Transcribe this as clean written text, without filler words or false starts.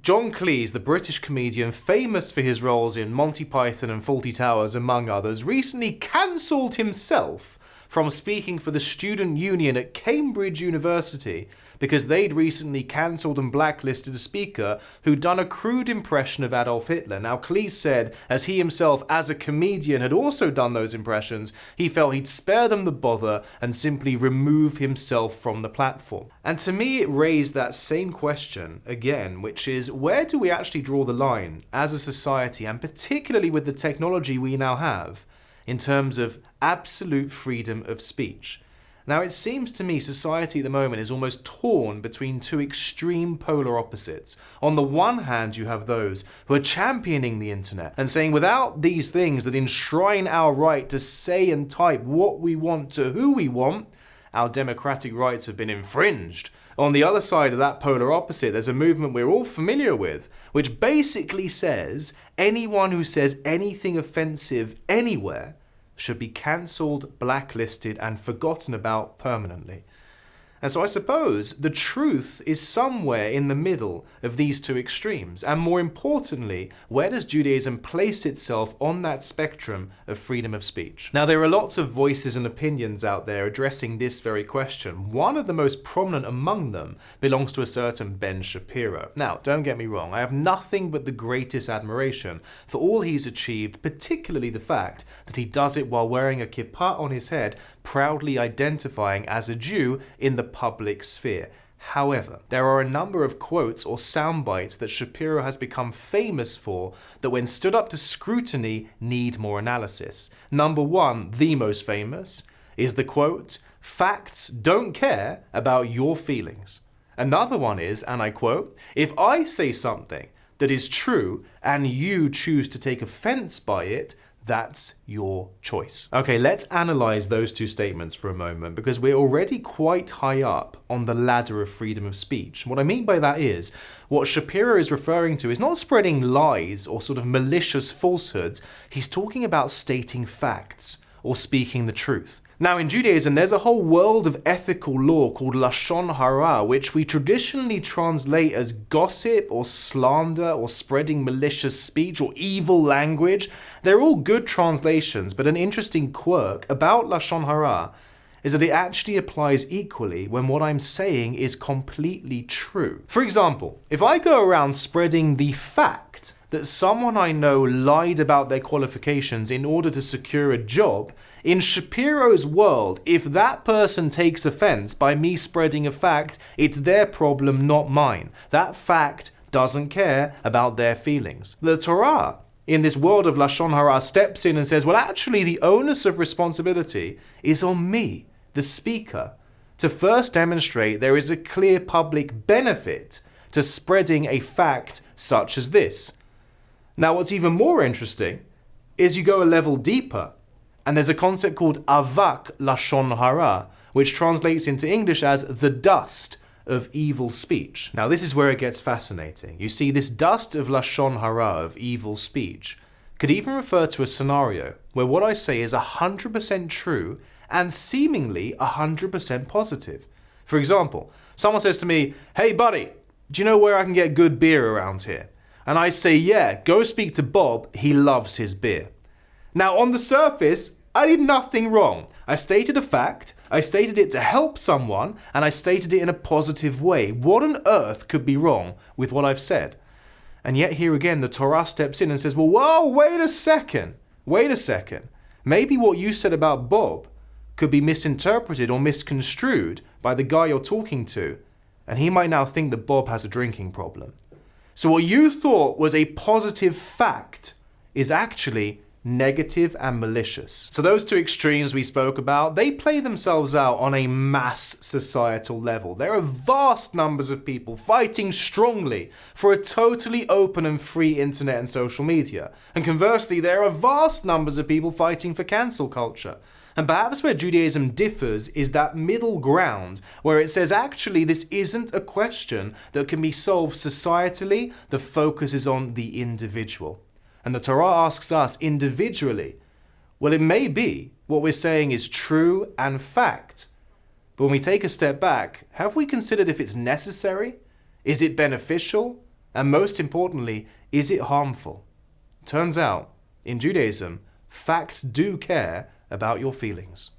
John Cleese, the British comedian famous for his roles in Monty Python and Fawlty Towers among others, recently cancelled himself from speaking for the student union at Cambridge University because they'd recently cancelled and blacklisted a speaker who'd done a crude impression of Adolf Hitler. Now, Cleese said, as he himself, as a comedian, had also done those impressions, he felt he'd spare them the bother and simply remove himself from the platform. And to me, it raised that same question again, which is, where do we actually draw the line as a society, and particularly with the technology we now have, in terms of absolute freedom of speech? Now, it seems to me society at the moment is almost torn between two extreme polar opposites. On the one hand, you have those who are championing the internet and saying without these things that enshrine our right to say and type what we want to who we want, our democratic rights have been infringed. On the other side of that polar opposite, there's a movement we're all familiar with, which basically says anyone who says anything offensive anywhere should be cancelled, blacklisted, and forgotten about permanently. And so I suppose the truth is somewhere in the middle of these two extremes. And more importantly, where does Judaism place itself on that spectrum of freedom of speech? Now, there are lots of voices and opinions out there addressing this very question. One of the most prominent among them belongs to a certain Ben Shapiro. Now, don't get me wrong, I have nothing but the greatest admiration for all he's achieved, particularly the fact that he does it while wearing a kippah on his head, proudly identifying as a Jew in the public sphere. However, there are a number of quotes or sound bites that Shapiro has become famous for that when stood up to scrutiny need more analysis. Number one, the most famous, is the quote, "Facts don't care about your feelings." Another one is, and I quote, "If I say something that is true and you choose to take offense by it, that's your choice." Okay, let's analyze those two statements for a moment, because we're already quite high up on the ladder of freedom of speech. What I mean by that is, what Shapiro is referring to is not spreading lies or sort of malicious falsehoods. He's talking about stating facts or speaking the truth. Now, in Judaism, there's a whole world of ethical law called Lashon Hara, which we traditionally translate as gossip or slander or spreading malicious speech or evil language. They're all good translations, but an interesting quirk about Lashon Hara is that it actually applies equally when what I'm saying is completely true. For example, if I go around spreading the fact that someone I know lied about their qualifications in order to secure a job, in Shapiro's world, if that person takes offense by me spreading a fact, it's their problem, not mine. That fact doesn't care about their feelings. The Torah, in this world of Lashon Hara, steps in and says, well, actually, the onus of responsibility is on me, the speaker, to first demonstrate there is a clear public benefit to spreading a fact such as this. Now, what's even more interesting is you go a level deeper, and there's a concept called avak lashon hara, which translates into English as the dust of evil speech. Now, this is where it gets fascinating. You see, this dust of lashon hara, of evil speech, could even refer to a scenario where what I say is 100% true and seemingly 100% positive. For example, someone says to me, "Hey buddy, do you know where I can get good beer around here?" And I say, "Yeah, go speak to Bob, he loves his beer." Now, on the surface, I did nothing wrong. I stated a fact, I stated it to help someone, and I stated it in a positive way. What on earth could be wrong with what I've said? And yet here again, the Torah steps in and says, well, whoa, wait a second. Maybe what you said about Bob could be misinterpreted or misconstrued by the guy you're talking to, and he might now think that Bob has a drinking problem. So what you thought was a positive fact is actually negative and malicious. So those two extremes we spoke about, they play themselves out on a mass societal level. There are vast numbers of people fighting strongly for a totally open and free internet and social media. And conversely, there are vast numbers of people fighting for cancel culture. And perhaps where Judaism differs is that middle ground where it says actually this isn't a question that can be solved societally, the focus is on the individual. And the Torah asks us individually, well, it may be what we're saying is true and fact, but when we take a step back, have we considered if it's necessary? Is it beneficial? And most importantly, is it harmful? Turns out, in Judaism, facts do care about your feelings.